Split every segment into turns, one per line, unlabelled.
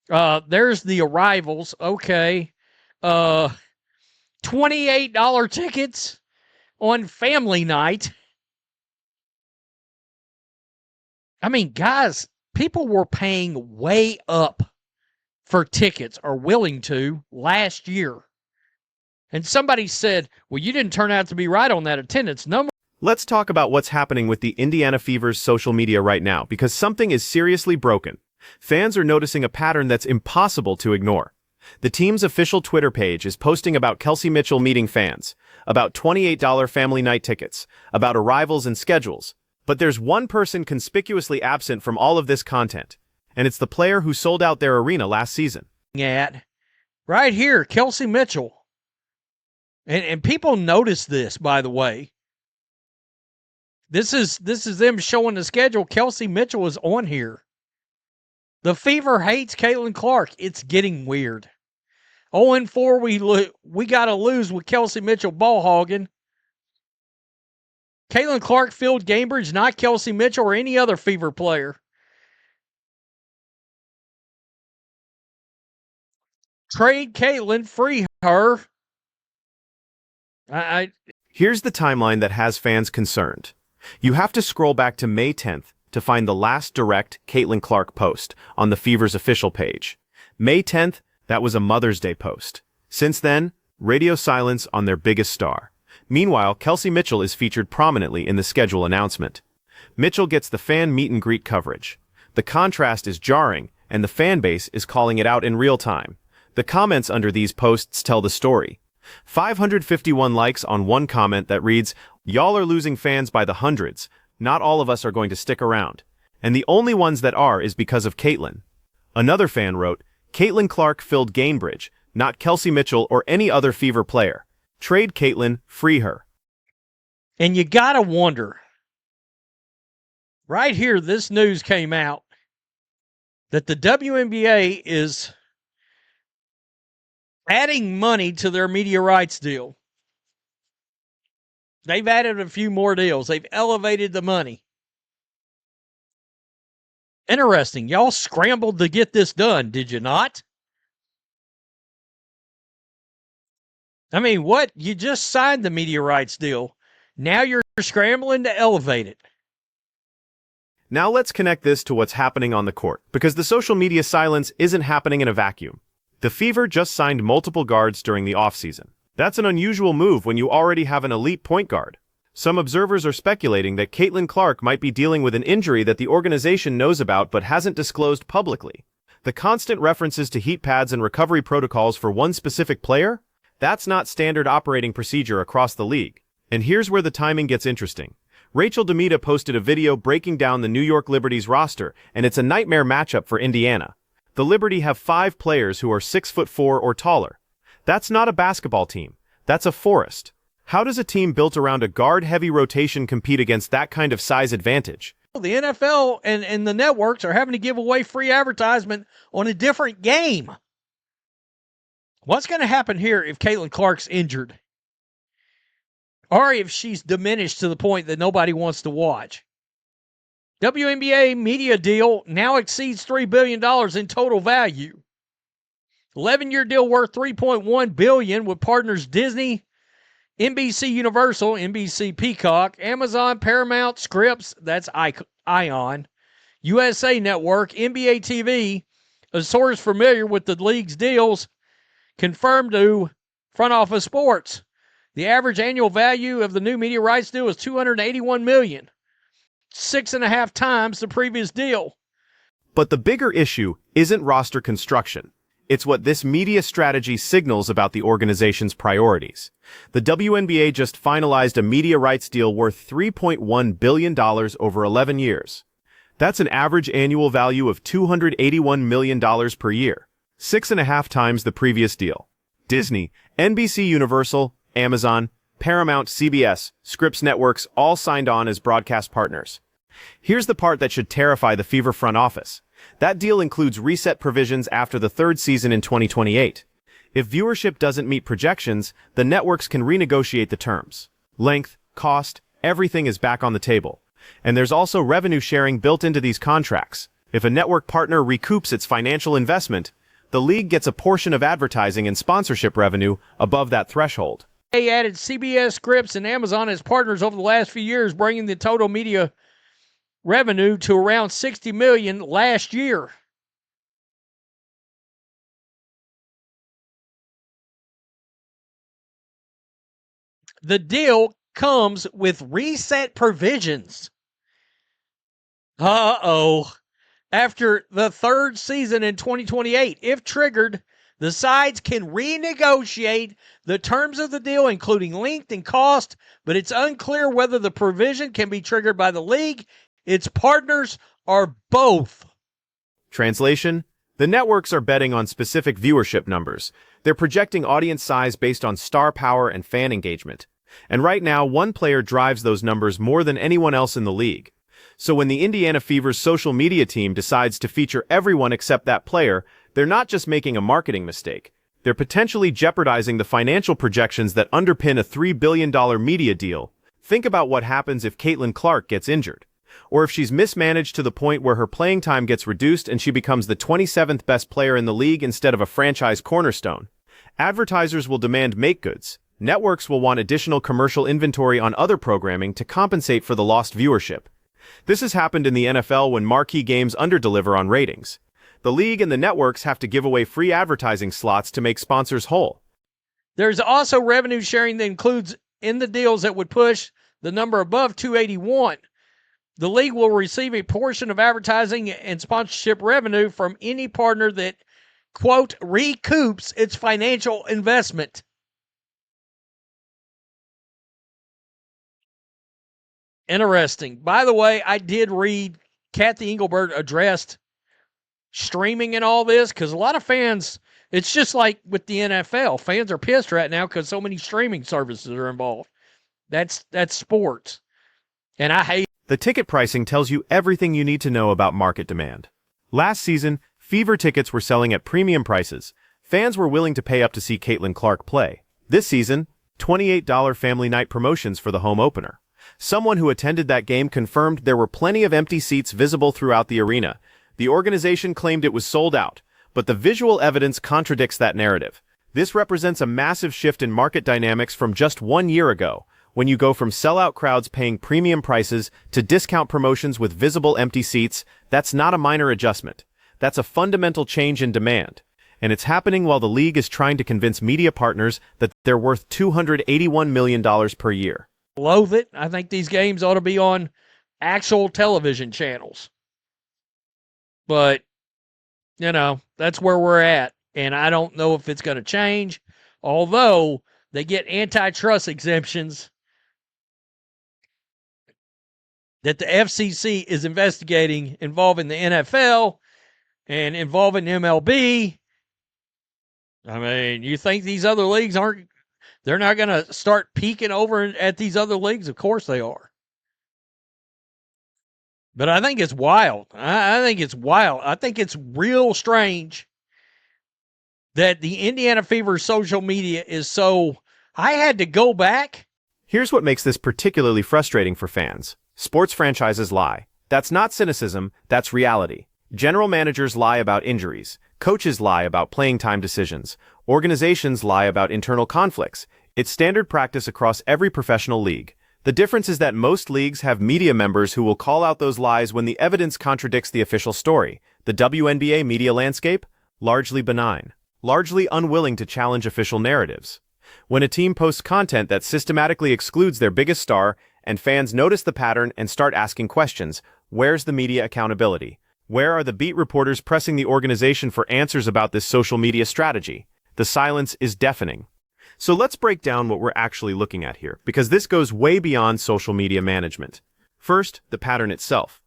There's the arrivals. Okay. Uh, $28 tickets on family night. I mean, guys, people were paying way up for tickets, or willing to, last year. And somebody said, well, you didn't turn out to be right on that attendance number.
Let's talk about what's happening with the Indiana Fever's social media right now, because something is seriously broken. Fans are noticing a pattern that's impossible to ignore. The team's official Twitter page is posting about Kelsey Mitchell meeting fans, about $28 family night tickets, about arrivals and schedules. But there's one person conspicuously absent from all of this content, and it's the player who sold out their arena last season.
At right here, Kelsey Mitchell. And people notice this, by the way. This is them showing the schedule. Kelsey Mitchell is on here. The Fever hates Caitlin Clark. It's getting weird. 0-4, we got to lose with Kelsey Mitchell ball hogging. Caitlin Clark filled Gamebridge, not Kelsey Mitchell or any other Fever player. Trade Caitlin, free her.
Here's the timeline that has fans concerned. You have to scroll back to May 10th to find the last direct Caitlin Clark post on the Fever's official page. May 10th, that was a Mother's Day post. Since then, radio silence on their biggest star. Meanwhile, Kelsey Mitchell is featured prominently in the schedule announcement. Mitchell gets the fan meet-and-greet coverage. The contrast is jarring, and the fan base is calling it out in real time. The comments under these posts tell the story. 551 likes on one comment that reads, "Y'all are losing fans by the hundreds. Not all of us are going to stick around. And the only ones that are is because of Caitlin." Another fan wrote, "Caitlin Clark filled Gamebridge, not Kelsey Mitchell or any other Fever player. Trade Caitlin, free her."
And you gotta wonder, right here, this news came out that the WNBA is adding money to their media rights deal. They've added a few more deals. They've elevated the money. Interesting. Y'all scrambled to get this done, did you not? I mean, what? You just signed the media rights deal. Now you're scrambling to elevate it.
Now let's connect this to what's happening on the court, because the social media silence isn't happening in a vacuum. The Fever just signed multiple guards during the offseason. That's an unusual move when you already have an elite point guard. Some observers are speculating that Caitlin Clark might be dealing with an injury that the organization knows about but hasn't disclosed publicly. The constant references to heat pads and recovery protocols for one specific player? That's not standard operating procedure across the league. And here's where the timing gets interesting. Rachel Demita posted a video breaking down the New York Liberty's roster, and it's a nightmare matchup for Indiana. The Liberty have 5 players who are 6'4" or taller. That's not a basketball team. That's a forest. How does a team built around a guard-heavy rotation compete against that kind of size advantage?
The NFL and the networks are having to give away free advertisement on a different game. What's going to happen here if Caitlin Clark's injured? Or if she's diminished to the point that nobody wants to watch? WNBA media deal now exceeds $3 billion in total value. 11-year deal worth $3.1 billion with partners Disney, NBC Universal, NBC Peacock, Amazon, Paramount, Scripps, that's Ion, USA Network, NBA TV. A source familiar with the league's deals confirmed to Front Office Sports. The average annual value of the new media rights deal is $281 million, 6.5 times the previous deal.
But the bigger issue isn't roster construction. It's what this media strategy signals about the organization's priorities. The WNBA just finalized a media rights deal worth $3.1 billion over 11 years. That's an average annual value of $281 million per year, 6.5 times the previous deal. Disney, NBC Universal, Amazon, Paramount, CBS, Scripps Networks all signed on as broadcast partners. Here's the part that should terrify the Fever front office. That deal includes reset provisions after the 3rd season in 2028. If viewership doesn't meet projections, the networks can renegotiate the terms. Length, cost, everything is back on the table. And there's also revenue sharing built into these contracts. If a network partner recoups its financial investment, the league gets a portion of advertising and sponsorship revenue above that threshold.
They added CBS, Scripps, and Amazon as partners over the last few years, bringing the total media revenue to around $60 million last year. The deal comes with reset provisions. Uh-oh. After the third season in 2028, if triggered, the sides can renegotiate the terms of the deal, including length and cost, but it's unclear whether the provision can be triggered by the league, its partners, or both.
Translation: the networks are betting on specific viewership numbers. They're projecting audience size based on star power and fan engagement. And right now, one player drives those numbers more than anyone else in the league. So when the Indiana Fever's social media team decides to feature everyone except that player, they're not just making a marketing mistake. They're potentially jeopardizing the financial projections that underpin a $3 billion media deal. Think about what happens if Caitlin Clark gets injured, or if she's mismanaged to the point where her playing time gets reduced and she becomes the 27th best player in the league instead of a franchise cornerstone. Advertisers will demand make-goods. Networks will want additional commercial inventory on other programming to compensate for the lost viewership. This has happened in the NFL when marquee games underdeliver on ratings. The league and the networks have to give away free advertising slots to make sponsors whole.
There's also revenue sharing that includes in the deals that would push the number above 281. The league will receive a portion of advertising and sponsorship revenue from any partner that, quote, recoups its financial investment. Interesting. By the way, I did read Kathy Engelbert addressed streaming and all this because a lot of fans, it's just like with the NFL. Fans are pissed right now because so many streaming services are involved. That's sports. And I hate.
The ticket pricing tells you everything you need to know about market demand. Last season, Fever tickets were selling at premium prices. Fans were willing to pay up to see Caitlin Clark play. This season, $28 family night promotions for the home opener. Someone who attended that game confirmed there were plenty of empty seats visible throughout the arena. The organization claimed it was sold out, but the visual evidence contradicts that narrative. This represents a massive shift in market dynamics from just 1 year ago, when you go from sellout crowds paying premium prices to discount promotions with visible empty seats. That's not a minor adjustment. That's a fundamental change in demand. And it's happening while the league is trying to convince media partners that they're worth $281 million per year.
Loathe it. I think these games ought to be on actual television channels. But, you know, that's where we're at. And I don't know if it's going to change. Although they get antitrust exemptions that the FCC is investigating involving the NFL and involving MLB. I mean, you think these other leagues they're not going to start peeking over at these other leagues? Of course they are. But I think it's wild. I think it's wild. I think it's real strange that the Indiana Fever social media is so... I had to go back.
Here's what makes this particularly frustrating for fans. Sports franchises lie. That's not cynicism, that's reality. General managers lie about injuries. Coaches lie about playing time decisions. Organizations lie about internal conflicts. It's standard practice across every professional league. The difference is that most leagues have media members who will call out those lies when the evidence contradicts the official story. The WNBA media landscape? Largely benign. Largely unwilling to challenge official narratives. When a team posts content that systematically excludes their biggest star, and fans notice the pattern and start asking questions, where's the media accountability? Where are the beat reporters pressing the organization for answers about this social media strategy? The silence is deafening. So let's break down what we're actually looking at here, because this goes way beyond social media management. First, the pattern itself.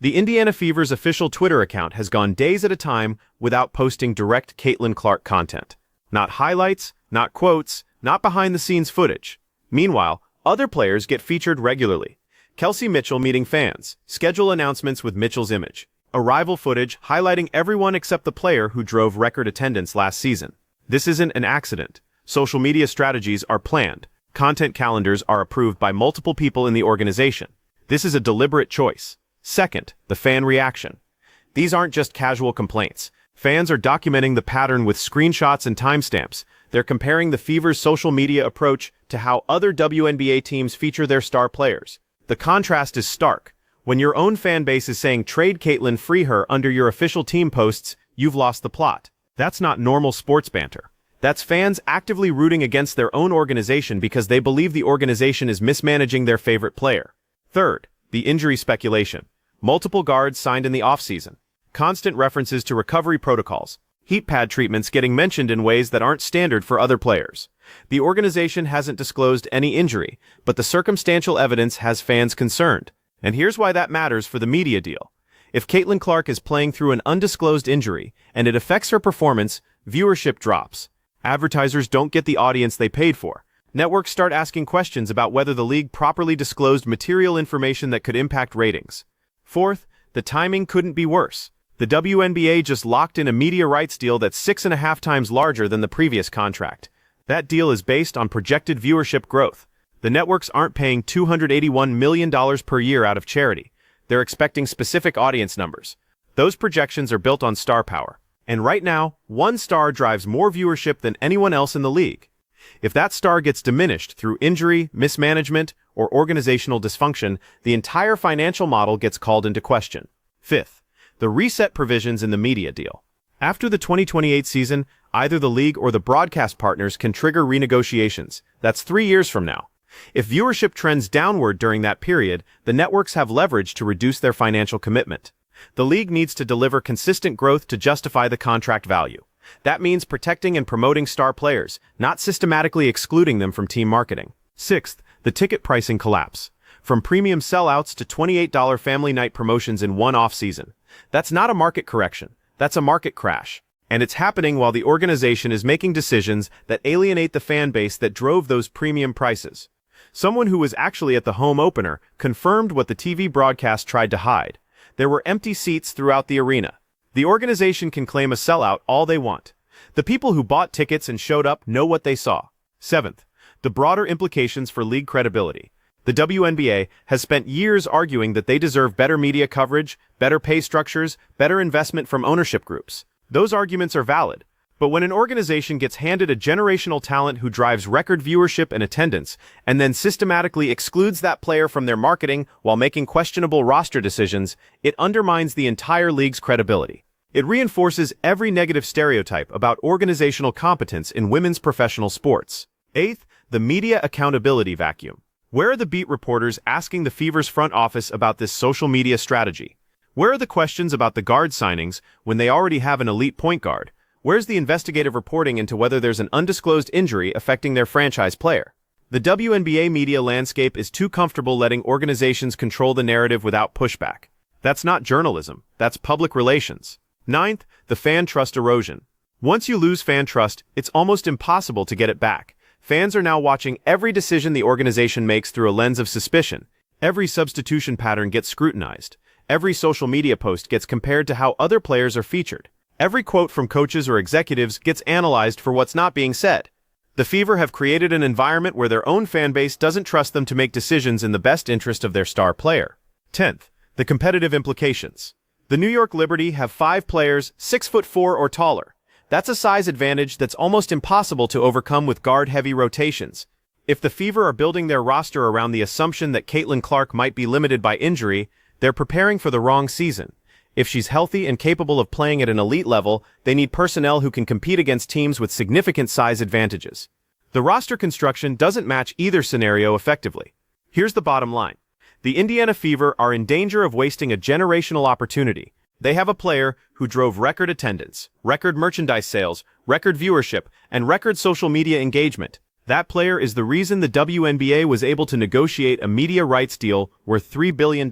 The Indiana Fever's official Twitter account has gone days at a time without posting direct Caitlin Clark content. Not highlights, not quotes, not behind-the-scenes footage. Meanwhile, other players get featured regularly. Kelsey Mitchell meeting fans, schedule announcements with Mitchell's image. Arrival footage highlighting everyone except the player who drove record attendance last season. This isn't an accident. Social media strategies are planned. Content calendars are approved by multiple people in the organization. This is a deliberate choice. Second, the fan reaction. These aren't just casual complaints. Fans are documenting the pattern with screenshots and timestamps. They're comparing the Fever's social media approach to how other WNBA teams feature their star players. The contrast is stark. When your own fan base is saying trade Caitlin, free her under your official team posts, you've lost the plot. That's not normal sports banter. That's fans actively rooting against their own organization because they believe the organization is mismanaging their favorite player. Third, the injury speculation. Multiple guards signed in the offseason. Constant references to recovery protocols. Heat pad treatments getting mentioned in ways that aren't standard for other players. The organization hasn't disclosed any injury, but the circumstantial evidence has fans concerned. And here's why that matters for the media deal. If Caitlin Clark is playing through an undisclosed injury and it affects her performance, viewership drops. Advertisers don't get the audience they paid for. Networks start asking questions about whether the league properly disclosed material information that could impact ratings. Fourth, the timing couldn't be worse. The WNBA just locked in a media rights deal that's 6.5 times larger than the previous contract. That deal is based on projected viewership growth. The networks aren't paying $281 million per year out of charity. They're expecting specific audience numbers. Those projections are built on star power. And right now, one star drives more viewership than anyone else in the league. If that star gets diminished through injury, mismanagement, or organizational dysfunction, the entire financial model gets called into question. Fifth, the reset provisions in the media deal. After the 2028 season, either the league or the broadcast partners can trigger renegotiations. That's 3 years from now. If viewership trends downward during that period, the networks have leverage to reduce their financial commitment. The league needs to deliver consistent growth to justify the contract value. That means protecting and promoting star players, not systematically excluding them from team marketing. Sixth, the ticket pricing collapse. From premium sellouts to $28 family night promotions in one off-season. That's not a market correction. That's a market crash. And it's happening while the organization is making decisions that alienate the fan base that drove those premium prices. Someone who was actually at the home opener confirmed what the TV broadcast tried to hide. There were empty seats throughout the arena. The organization can claim a sellout all they want. The people who bought tickets and showed up know what they saw. Seventh, the broader implications for league credibility. The WNBA has spent years arguing that they deserve better media coverage, better pay structures, better investment from ownership groups. Those arguments are valid. But when an organization gets handed a generational talent who drives record viewership and attendance, and then systematically excludes that player from their marketing while making questionable roster decisions, it undermines the entire league's credibility. It reinforces every negative stereotype about organizational competence in women's professional sports. Eighth, the media accountability vacuum. Where are the beat reporters asking the Fever's front office about this social media strategy? Where are the questions about the guard signings when they already have an elite point guard? Where's the investigative reporting into whether there's an undisclosed injury affecting their franchise player? The WNBA media landscape is too comfortable letting organizations control the narrative without pushback. That's not journalism, that's public relations. Ninth, the fan trust erosion. Once you lose fan trust, it's almost impossible to get it back. Fans are now watching every decision the organization makes through a lens of suspicion. Every substitution pattern gets scrutinized. Every social media post gets compared to how other players are featured. Every quote from coaches or executives gets analyzed for what's not being said. The Fever have created an environment where their own fan base doesn't trust them to make decisions in the best interest of their star player. 10th, the competitive implications. The New York Liberty have 5 players 6'4" or taller. That's a size advantage that's almost impossible to overcome with guard-heavy rotations. If the Fever are building their roster around the assumption that Caitlin Clark might be limited by injury, they're preparing for the wrong season. If she's healthy and capable of playing at an elite level, they need personnel who can compete against teams with significant size advantages. The roster construction doesn't match either scenario effectively. Here's the bottom line. The Indiana Fever are in danger of wasting a generational opportunity. They have a player who drove record attendance, record merchandise sales, record viewership, and record social media engagement. That player is the reason the WNBA was able to negotiate a media rights deal worth $3 billion.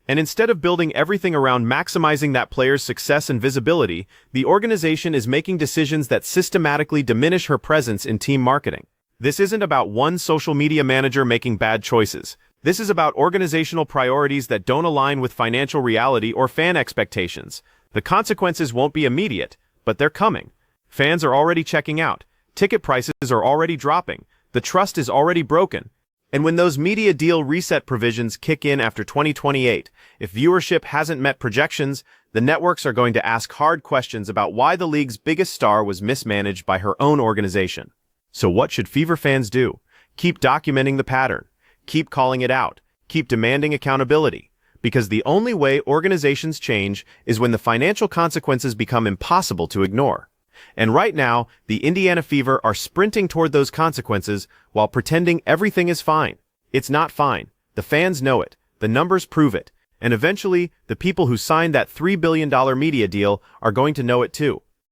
And instead of building everything around maximizing that player's success and visibility, the organization is making decisions that systematically diminish her presence in team marketing. This isn't about one social media manager making bad choices. This is about organizational priorities that don't align with financial reality or fan expectations. The consequences won't be immediate, but they're coming. Fans are already checking out. Ticket prices are already dropping. The trust is already broken. And when those media deal reset provisions kick in after 2028, if viewership hasn't met projections, The networks are going to ask hard questions about why the league's biggest star was mismanaged by her own organization. So what should Fever fans do? Keep documenting the pattern. Keep calling it out. Keep demanding accountability. Because the only way organizations change is when the financial consequences become impossible to ignore. And right now, the Indiana Fever are sprinting toward those consequences while pretending everything is fine. It's not fine. The fans know it. The numbers prove it. And eventually, the people who signed that $3 billion media deal are going to know it too.